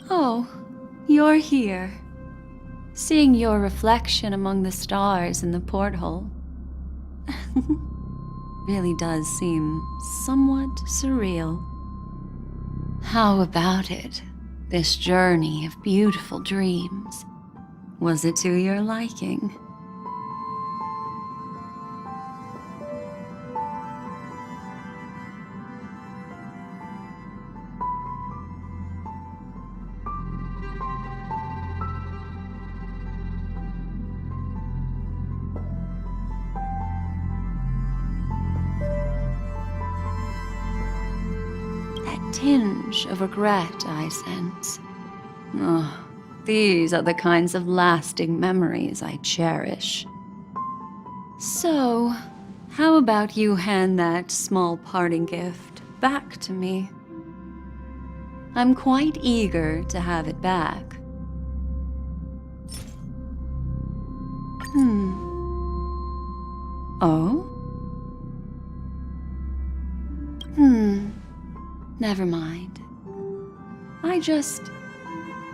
Oh, you're here. Seeing your reflection among the stars in the porthole really does seem somewhat surreal. How about it, this journey of beautiful dreams? Was it to your liking? Tinge of regret I sense. Oh, these are the kinds of lasting memories I cherish. So, how about you hand that small parting gift back to me? I'm quite eager to have it back. Oh? Never mind. I just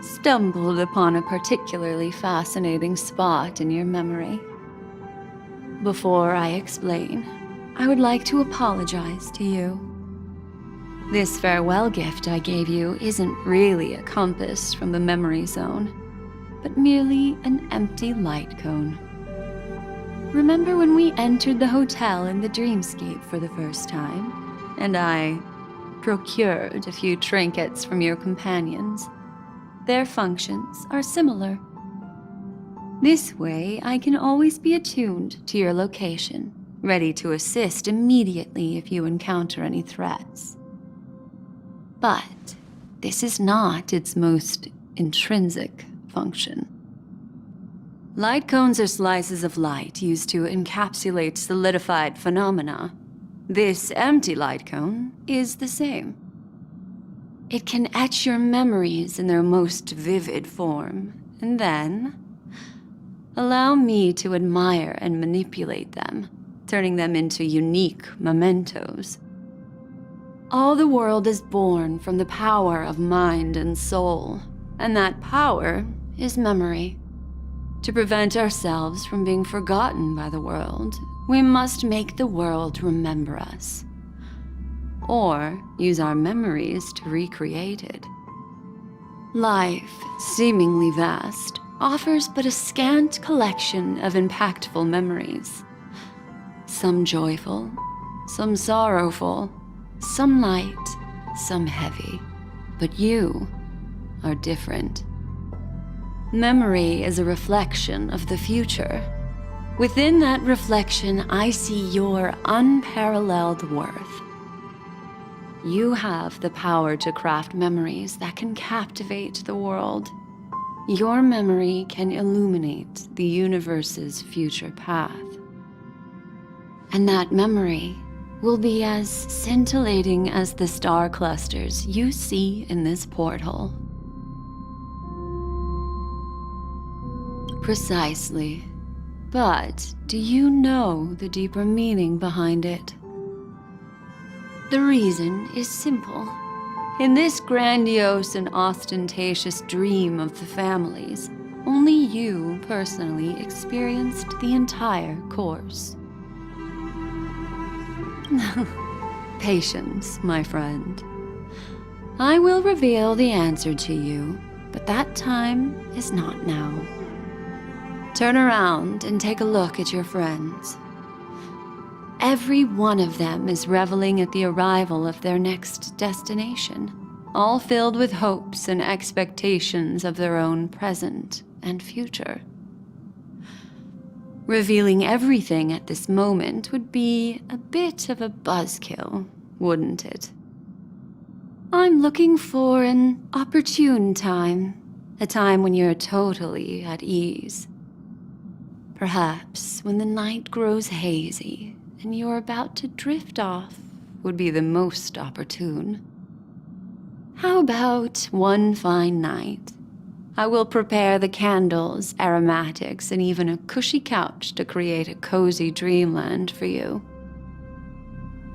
stumbled upon a particularly fascinating spot in your memory. Before I explain, I would like to apologize to you. This farewell gift I gave you isn't really a compass from the memory zone, but merely an empty light cone. Remember when we entered the hotel in the dreamscape for the first time, and I procured a few trinkets from your companions? Their functions are similar. This way, I can always be attuned to your location, ready to assist immediately if you encounter any threats. But this is not its most intrinsic function. Light cones are slices of light used to encapsulate solidified phenomena. This empty light cone is the same. It can etch your memories in their most vivid form, and then allow me to admire and manipulate them, turning them into unique mementos. All the world is born from the power of mind and soul, and that power is memory. To prevent ourselves from being forgotten by the world, we must make the world remember us, or use our memories to recreate it. Life, seemingly vast, offers but a scant collection of impactful memories. Some joyful, some sorrowful, some light, some heavy. But you are different. Memory is a reflection of the future. Within that reflection, I see your unparalleled worth. You have the power to craft memories that can captivate the world. Your memory can illuminate the universe's future path. And that memory will be as scintillating as the star clusters you see in this porthole. Precisely. But do you know the deeper meaning behind it? The reason is simple. In this grandiose and ostentatious dream of the families, only you personally experienced the entire course. Patience, my friend. I will reveal the answer to you, but that time is not now. Turn around and take a look at your friends. Every one of them is reveling at the arrival of their next destination, all filled with hopes and expectations of their own present and future. Revealing everything at this moment would be a bit of a buzzkill, wouldn't it? I'm looking for an opportune time, a time when you're totally at ease. Perhaps when the night grows hazy and you're about to drift off would be the most opportune. How about one fine night? I will prepare the candles, aromatics, and even a cushy couch to create a cozy dreamland for you.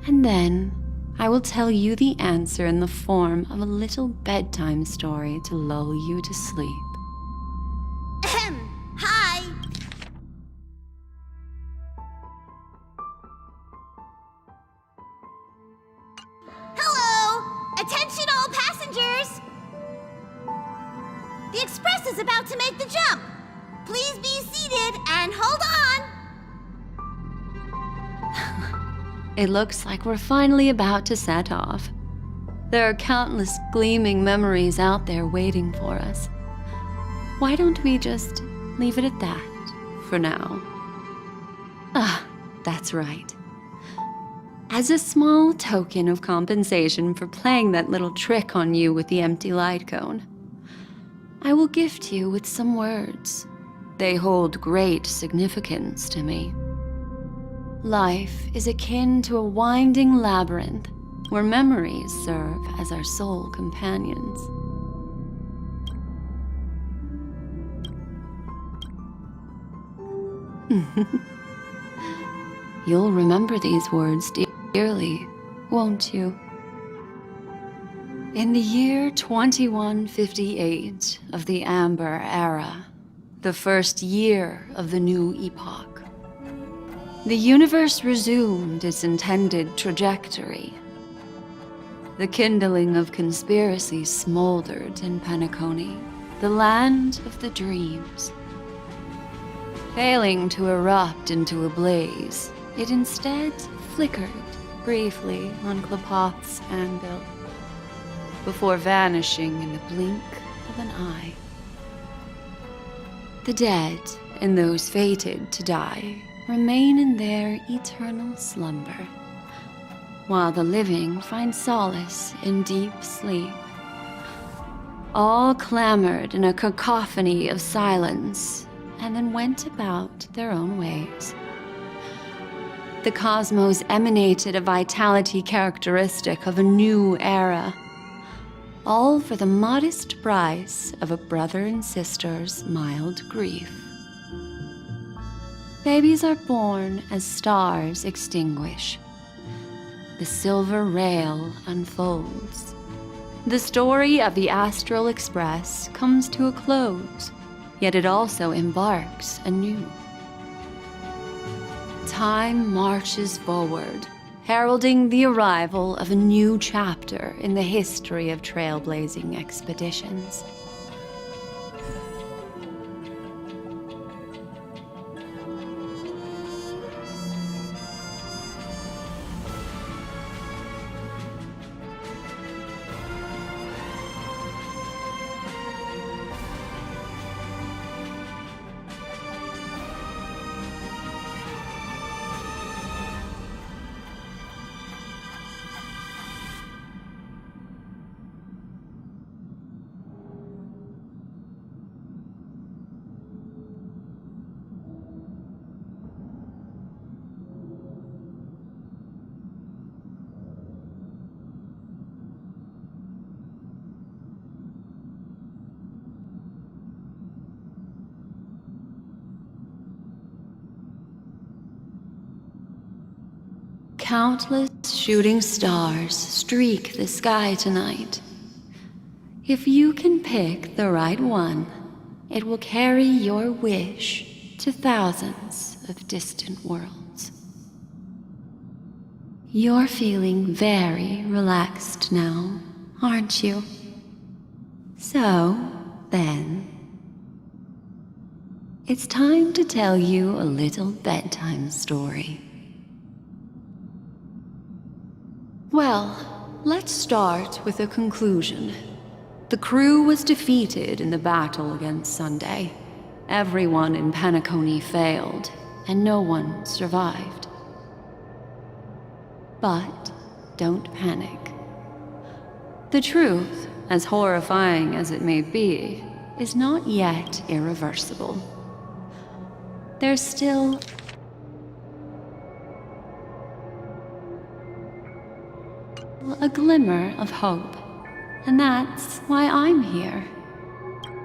And then I will tell you the answer in the form of a little bedtime story to lull you to sleep. Hi! Hello! Attention all passengers! The express is about to make the jump. Please be seated and hold on. It looks like we're finally about to set off. There are countless gleaming memories out there waiting for us. Why don't we just leave it at that for now? That's right. As a small token of compensation for playing that little trick on you with the empty light cone, I will gift you with some words. They hold great significance to me. Life is akin to a winding labyrinth where memories serve as our sole companions. You'll remember these words dearly, won't you? In the year 2158 of the Amber Era, the first year of the new epoch, the universe resumed its intended trajectory. The kindling of conspiracy smoldered in Penacony, the land of the dreams. Failing to erupt into a blaze, it instead flickered briefly on Klapoth's anvil, before vanishing in the blink of an eye. The dead and those fated to die remain in their eternal slumber, while the living find solace in deep sleep. All clamored in a cacophony of silence, and then went about their own ways. The cosmos emanated a vitality characteristic of a new era, all for the modest price of a brother and sister's mild grief. Babies are born as stars extinguish. The silver rail unfolds. The story of the Astral Express comes to a close, yet it also embarks anew. Time marches forward, heralding the arrival of a new chapter in the history of trailblazing expeditions. Countless shooting stars streak the sky tonight. If you can pick the right one, it will carry your wish to thousands of distant worlds. You're feeling very relaxed now, aren't you? So, then, it's time to tell you a little bedtime story. Well, let's start with a conclusion. The crew was defeated in the battle against Sunday. Everyone in Penacony failed, and no one survived. But don't panic. The truth, as horrifying as it may be, is not yet irreversible. There's still a glimmer of hope, and that's why I'm here.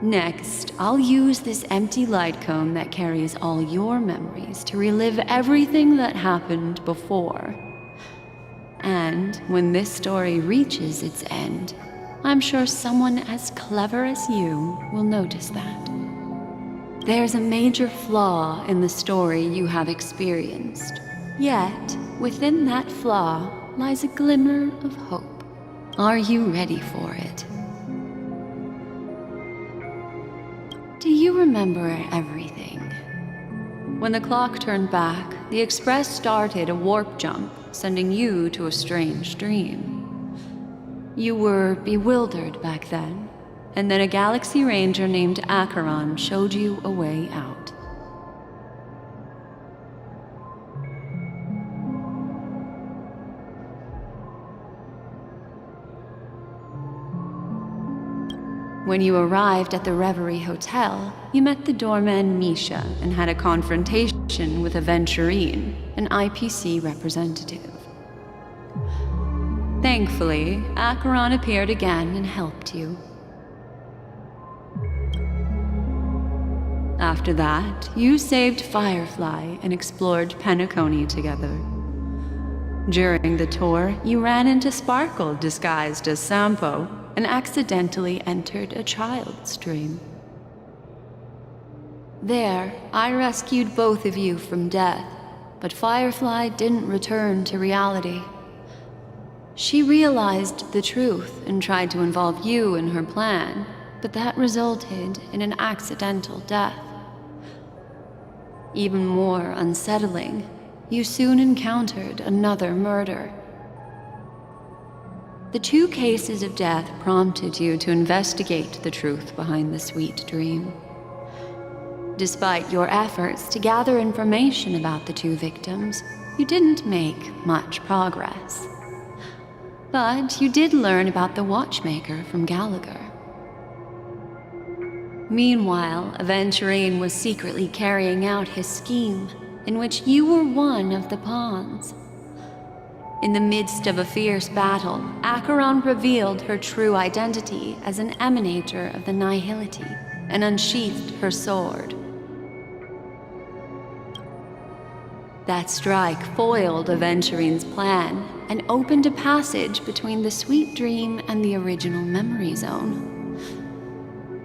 Next, I'll use this empty light cone that carries all your memories to relive everything that happened before. And when this story reaches its end, I'm sure someone as clever as you will notice that. There's a major flaw in the story you have experienced. Yet, within that flaw lies a glimmer of hope. Are you ready for it? Do you remember everything? When the clock turned back, the Express started a warp jump, sending you to a strange dream. You were bewildered back then, and then a Galaxy Ranger named Acheron showed you a way out. When you arrived at the Reverie Hotel, you met the doorman Misha and had a confrontation with Aventurine, an IPC representative. Thankfully, Acheron appeared again and helped you. After that, you saved Firefly and explored Penacony together. During the tour, you ran into Sparkle disguised as Sampo and accidentally entered a child's dream. There, I rescued both of you from death, but Firefly didn't return to reality. She realized the truth and tried to involve you in her plan, but that resulted in an accidental death. Even more unsettling, you soon encountered another murder. The 2 cases of death prompted you to investigate the truth behind the sweet dream. Despite your efforts to gather information about the 2 victims, you didn't make much progress. But you did learn about the Watchmaker from Gallagher. Meanwhile, Aventurine was secretly carrying out his scheme, in which you were one of the pawns. In the midst of a fierce battle, Acheron revealed her true identity as an emanator of the Nihility and unsheathed her sword. That strike foiled Aventurine's plan and opened a passage between the sweet dream and the original memory zone.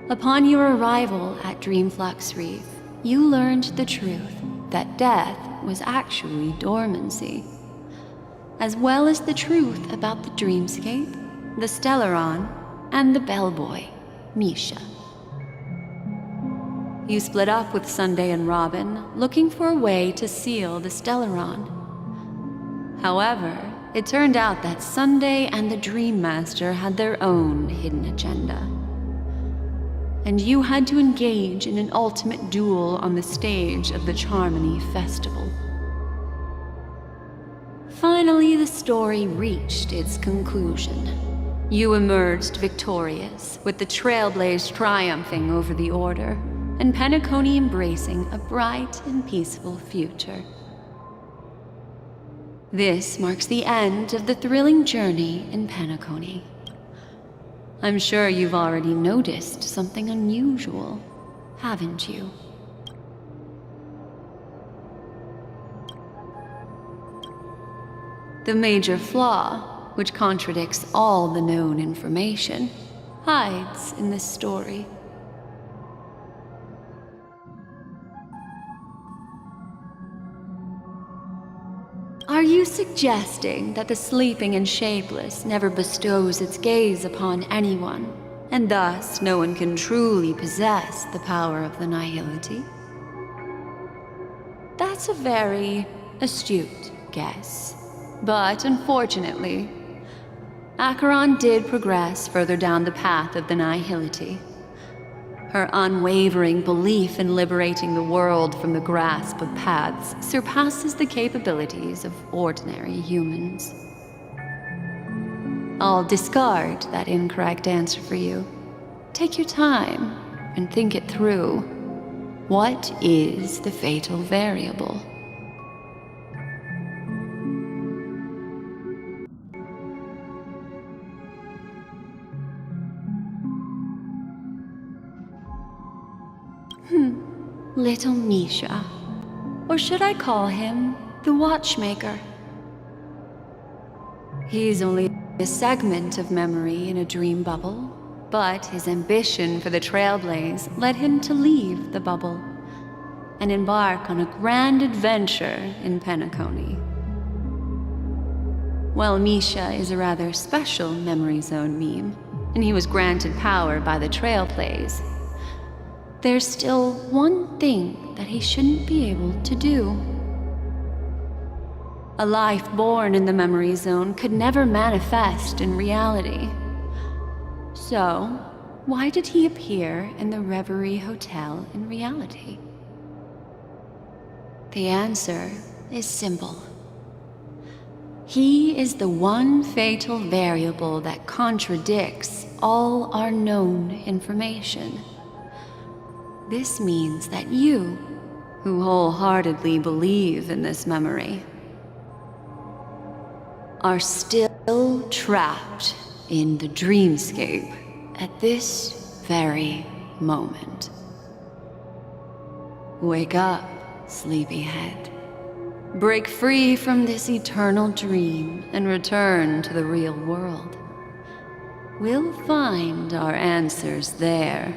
Upon your arrival at Dreamflux Reef, you learned the truth that death was actually dormancy, as well as the truth about the dreamscape, the Stellaron, and the bellboy, Misha. You split up with Sunday and Robin, looking for a way to seal the Stellaron. However, it turned out that Sunday and the Dream Master had their own hidden agenda. And you had to engage in an ultimate duel on the stage of the Charmony Festival. Finally, the story reached its conclusion. You emerged victorious, with the Trailblaze triumphing over the Order, and Penacony embracing a bright and peaceful future. This marks the end of the thrilling journey in Penacony. I'm sure you've already noticed something unusual, haven't you? The major flaw, which contradicts all the known information, hides in this story. Are you suggesting that the sleeping and shapeless never bestows its gaze upon anyone, and thus no one can truly possess the power of the Nihility? That's a very astute guess, but unfortunately, Acheron did progress further down the path of the Nihility. Her unwavering belief in liberating the world from the grasp of paths surpasses the capabilities of ordinary humans. I'll discard that incorrect answer for you. Take your time and think it through. What is the fatal variable? Little Misha. Or should I call him the Watchmaker? He's only a segment of memory in a dream bubble, but his ambition for the Trailblaze led him to leave the bubble and embark on a grand adventure in Penacony. While Misha is a rather special memory zone meme, and he was granted power by the Trailblaze, there's still one thing that he shouldn't be able to do. A life born in the memory zone could never manifest in reality. So, why did he appear in the Reverie Hotel in reality? The answer is simple. He is the one fatal variable that contradicts all our known information. This means that you, who wholeheartedly believe in this memory, are still trapped in the dreamscape at this very moment. Wake up, sleepyhead. Break free from this eternal dream and return to the real world. We'll find our answers there.